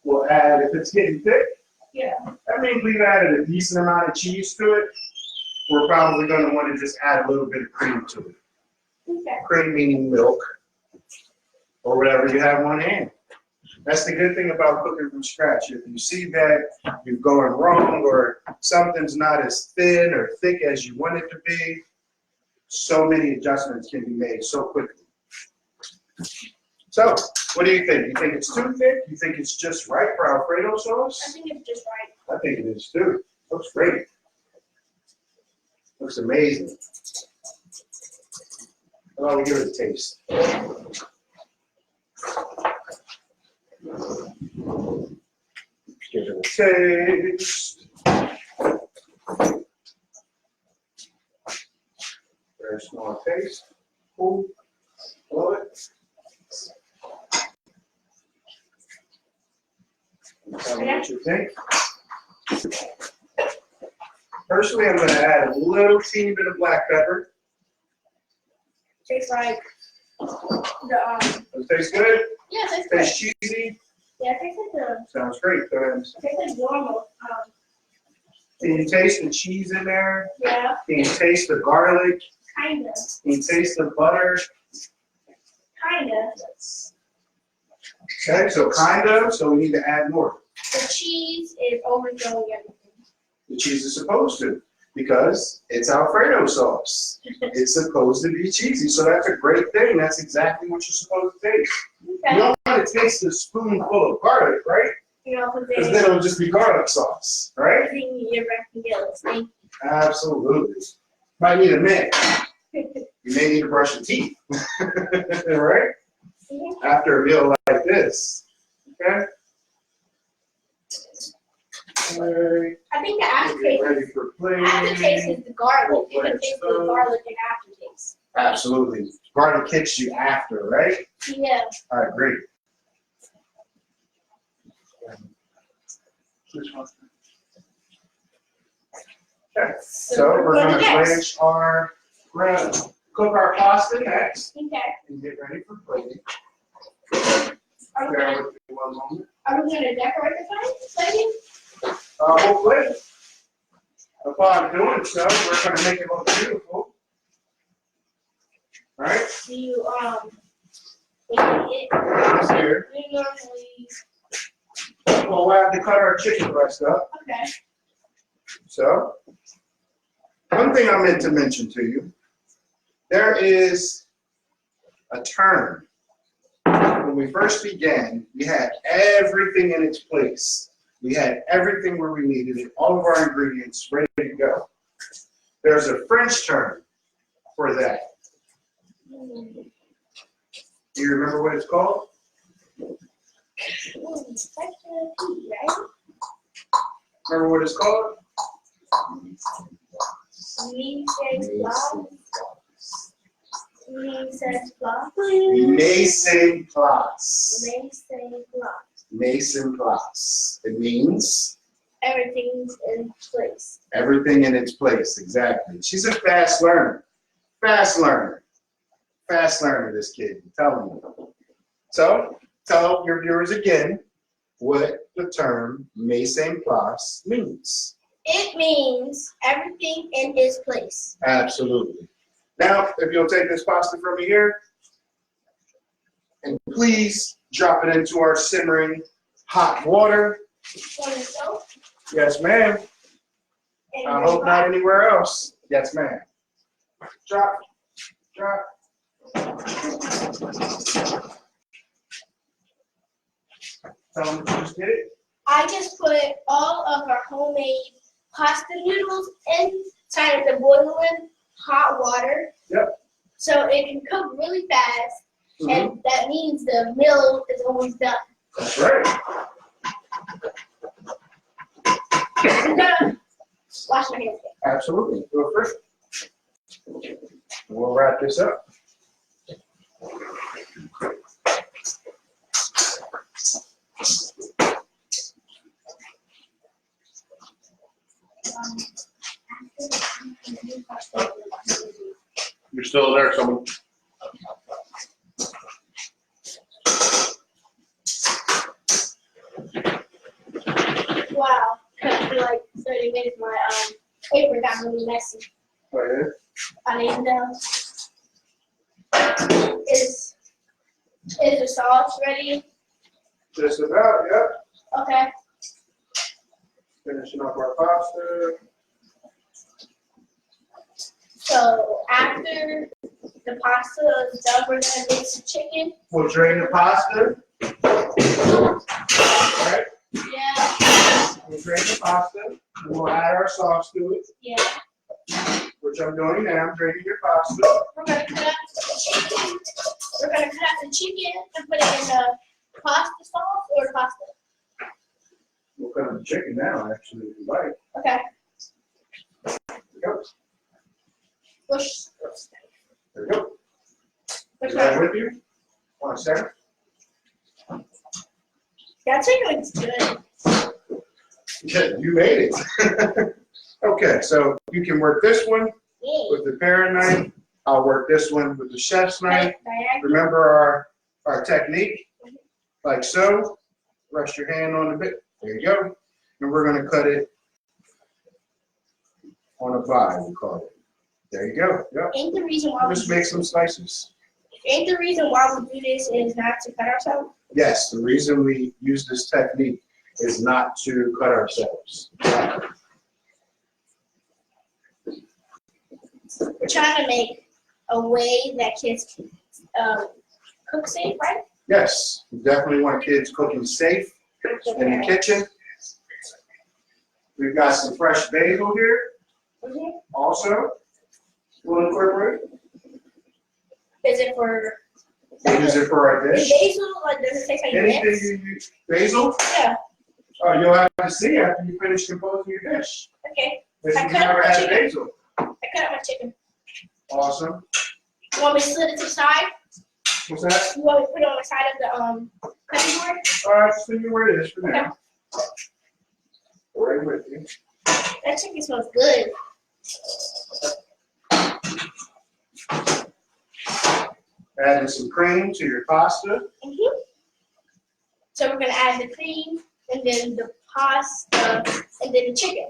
We'll add, if it's getting thick, Yeah. that means we've added a decent amount of cheese to it. We're probably going to want to just add a little bit of cream to it. Okay. Cream meaning milk, or whatever you have on hand. That's the good thing about cooking from scratch. If you see that you're going wrong or something's not as thin or thick as you want it to be, so many adjustments can be made so quickly. So, what do you think? You think it's too thick? You think it's just right for Alfredo I sauce? think it's just right. I think it is too. Looks great. Looks amazing. Well, we give it a taste. Give it a taste. Very small taste. Cool. Love it. Tell me what you think. Personally, I'm going to add a little teeny bit of black pepper. Tastes like the Does it taste good? yeah, it tastes good. Tastes cheesy? Yeah, it tastes like the Sounds great. Go ahead. it tastes like normal. Can you taste the cheese in there? Yeah, Can you taste the garlic? kind of. Can you taste the butter? Kind of. Okay, so kind of, so we need to add more. The cheese is overthrowing everything. The cheese is supposed to, because it's Alfredo sauce. It's supposed to be cheesy, so that's a great thing. That's exactly what you're supposed to taste. You Okay. don't want to taste a spoonful of garlic, right? You know, because Because then it'll just be garlic sauce, right? everything in your breath can get a little Absolutely. Might need a mint. stinky. You may need to brush your teeth, right? After a meal like this, okay? Alright, I think the get aftertaste, ready for aftertaste play. is the garlic. You can taste the garlic in aftertaste. Absolutely. Garlic hits you after, right? Yeah. All right, great. Okay, so we're What gonna next? blanch our, we're gonna cook our pasta next Okay. and get ready for plating. Are we Bear gonna, with me one moment. decorate the place? We'll plate. Upon doing so, we're gonna make it look beautiful. Right? Do you It's here. we normally Well, we'll have to cut our chicken breast up. okay. So, one thing I meant to mention to you, there is a term. When we first began, we had everything in its place. We had everything where we needed it, all of our ingredients ready to go. There's a French term for that. Do you remember what it's called? That's a key, right? Remember what it's called? Mise en place. Mise en place. Mise en place. Mise en place. Mise en place. It means Everything's in place. everything in its place, exactly. She's a fast learner. Fast learner. Fast learner, this kid, I'm telling you. So, tell your viewers again what the term mise en place means. It means everything in its place. Absolutely. Now, if you'll take this pasta from me here, and please drop it into our simmering hot water. Want to go? Yes, ma'am. And I hope not anywhere else. Yes, ma'am. Drop. Drop. Tell them what you just did. I just put all of our homemade pasta noodles inside of the boiling hot water. Yep. So it can cook really fast, Mhm. and that means the meal is almost done. That's right. I'm gonna wash my hands. Absolutely. Go first. We'll wrap this up. You're still there, someone. Wow, for like 30 minutes, my paper got really messy. Go ahead. I need to know. Is the sauce ready? Just about, yep. Okay. Finishing up our pasta. So after the pasta is done, we're gonna mix the chicken. We'll drain the pasta. Alright, Yeah. we'll drain the pasta. And we'll add our sauce to it, Yeah. which I'm doing now. I'm draining your pasta. We're gonna cut out the chicken. We're gonna cut out the chicken and put it in the pasta sauce or pasta. We'll cut on the chicken now, actually, if you like. Okay. There we go. Push. There we go. Which Is that one? with you? 1 second. That chicken looks good. Yeah, you made it. Okay, so you can work this one Yeah. with the paring knife. I'll work this one with the chef's knife. Diagonal. Remember our technique, like so. Rest your hand on the bit. There you go. And we're going to cut it on a pie, we call it. There you go. Yep. Ain't the reason why Just make some slices. Ain't the reason why we do this is not to cut ourselves? Yes, the reason we use this technique is not to cut ourselves. We're trying to make a way that kids can cook safe, right? Yes, we definitely want kids cooking safe in the kitchen. We've got some fresh basil here Mhm. also. We'll incorporate. Is it for We'll use it for our is dish. basil? Like, does it taste like Anything mints? you use. Basil? Yeah. Oh, you'll have to see after you finish composing your dish. Okay. If I you've cut never my had chicken. basil. I cut out my chicken. Awesome. You want me to slit it to the side? What's that? You want me to put it on the side of the cutting board? All right, just leave me where it is for now. Right with you. That chicken smells good. Adding some cream to your pasta. Mhm. So we're gonna add the cream and then the pasta and then the chicken.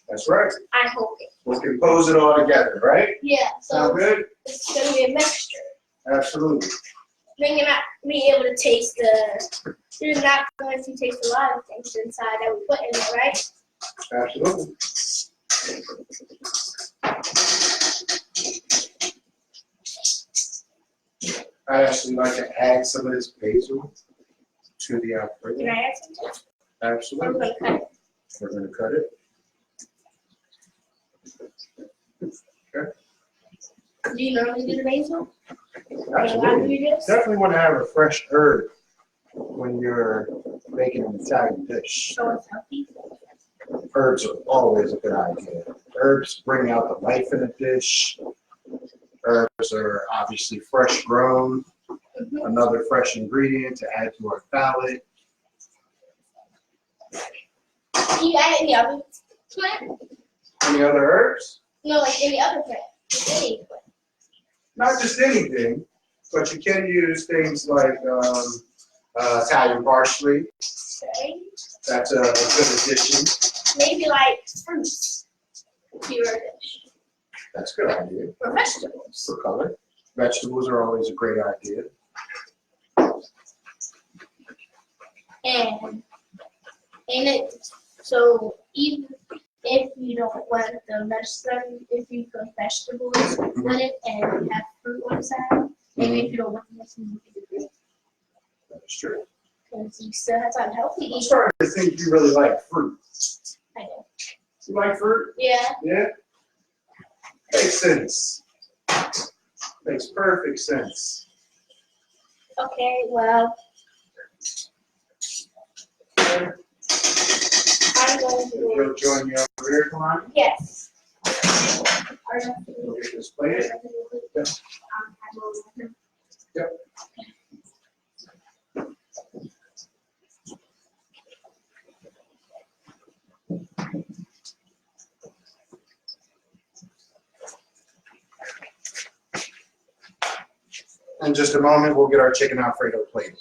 That's right. I hope it. We'll compose it all together, right? Yeah. So Sound good? it's gonna be a mixture. Absolutely. Then you're not be able to taste the. You're not going to taste a lot of things inside that we put in it, right? Absolutely. I'd actually like to add some of this basil to the Can Alfredo. I add some too? Or we're Absolutely. gonna cut it. We're going to cut it. Do you normally do the basil? Absolutely. Do this? Definitely want to have a fresh herb when you're making an Italian dish. So it's healthy. Herbs are always a good idea. Herbs bring out the life in a dish. Herbs are obviously fresh grown, Mhm. another fresh ingredient to add to our palate. Do you add any other plant? Any other herbs? No, like any other plant. Just any plant. Not just anything, but you can use things like Italian parsley. Okay. That's a good addition. Maybe like fruits to your dish. That's a good idea Or vegetables. for color. Vegetables are always a great idea. And it so even if you don't want the vegetable, if you put vegetables with it and you have fruit on the side, maybe if you don't want the vegetables, you can do fruit. That's true. Because you still have some healthy I'm eating. starting to think you really like fruit. I do. You like fruit? Yeah. Yeah? Makes sense. Makes perfect sense. Okay, well, I'm going to We'll join you over here, come on. yes. We'll get this plated. Yep. Yep. In just a moment, we'll get our chicken Alfredo plated.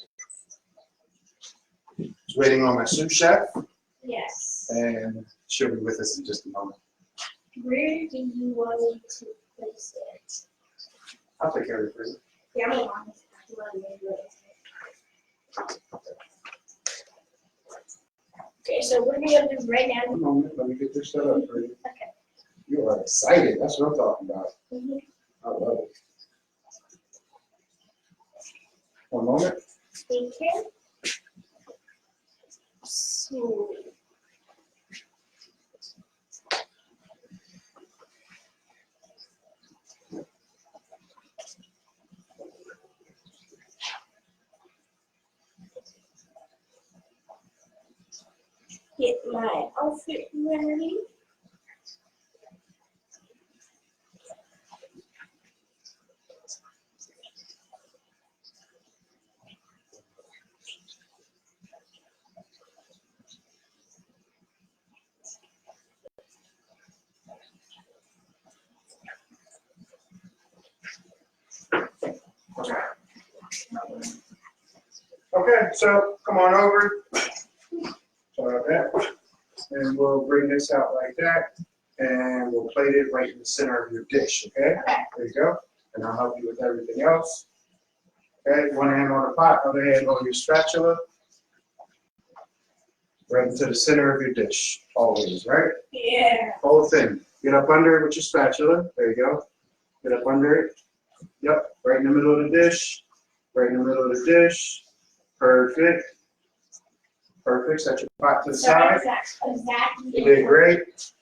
Just waiting on my sous chef, Yes. and she'll be with us in just a moment. Where do you want me to place it? I'll take care of it. Yeah, I'm honest. You want me to do it. Okay, so what are we gonna do right now? One moment, let me get this set up for you. Okay. You are excited, that's what I'm talking about. Mhm. I love it. One moment. Thank you. So, get my outfit ready. Okay, so come on over. Sorry about that. And we'll bring this out like that. And we'll plate it right in the center of your dish, okay? Okay. There you go. And I'll help you with everything else. Okay, one hand on the pot, other hand on your spatula. Right into the center of your dish, always, right? Yeah. Whole thing. Get up under it with your spatula. There you go. Get up under it. Yep, right in the middle of the dish. Right in the middle of the dish. Perfect. Perfect. Set your pot to the side. Exactly. You did great.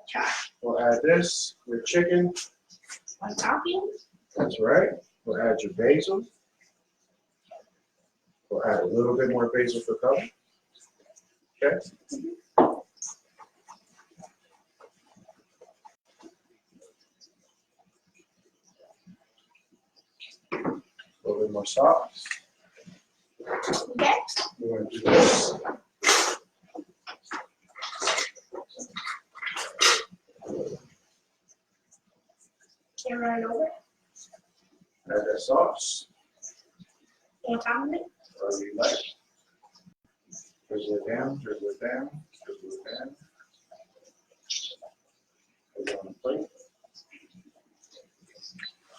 Try. We'll add this, your chicken. On topping. That's right. We'll add your basil. We'll add a little bit more basil for color. Okay. A little bit more salt. Okay. We're going to do this. Can run over. Add that sauce. On top of it. Whatever you like. Drizzle it down, drizzle it down, drizzle it down. Put it on the plate.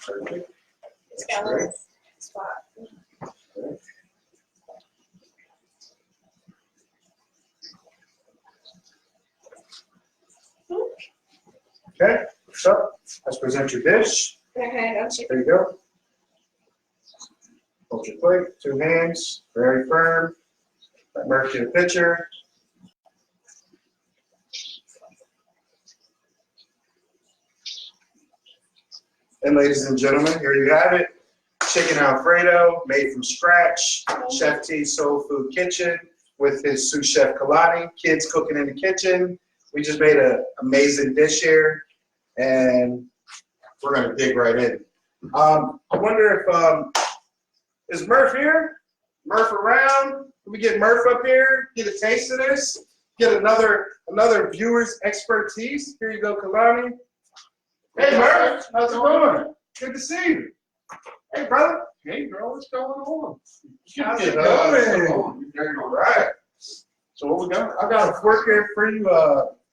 Perfect. It's That's got a great. little spot. Good. Okay, so let's present your dish. Okay, don't you? There you go. Hold your plate, 2 hands, very firm. Immerse in the pitcher. And ladies and gentlemen, here you have it. Chicken Alfredo, made from scratch. Chef T Soulfood Kitchen with his sous chef Kalani. Kids cooking in the kitchen. We just made an amazing dish here, and we're gonna dig right in. I wonder if is Murph here? Murph around? Can we get Murph up here? Get a taste of this? Get another viewer's expertise. Here you go, Kalani. Hey Murph, how's it going? Good to see you. Hey brother. Hey girl, what's going on? How's it going? All right. So what we got? I got a fork here for you.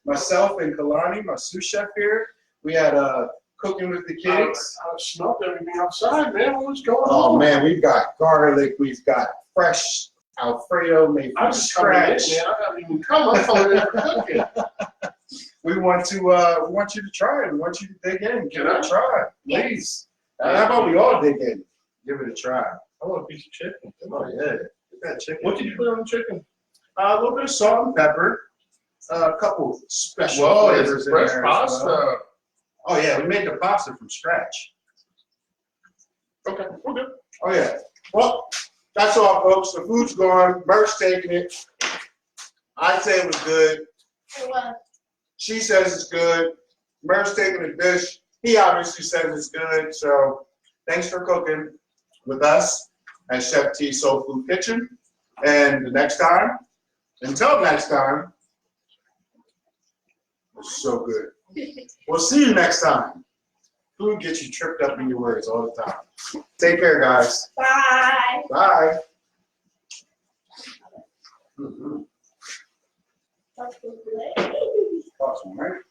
Myself and Kalani, my sous chef here. We had cooking with the kids. I smelled everything outside, man. What's going on? Oh man, we've got garlic. We've got fresh Alfredo made I'm from just coming in, scratch. man. I haven't even come. I'm coming in for cooking. We want you to try it. We want you to dig in. Give it a try, please. How about we all dig in? Give it a try. I want a piece of chicken. Come Oh on. yeah, get that chicken. What did you put on the chicken? A little bit of salt and pepper. A couple special Whoa, flavors it's in fresh there as pasta. well. Oh yeah, we made the pasta from scratch. Okay, we're good. Oh yeah. Well, that's all, folks. The food's gone. Merck's taking it. I say it was good. It was. She says it's good. Merck's taking the dish. He obviously says it's good. So thanks for cooking with us at Chef T Soulfood Kitchen. And the next time, until next time, it's so good. We'll see you next time. Food gets you tripped up in your words all the time. Take care, guys. Bye. Bye. That's good. Awesome, right?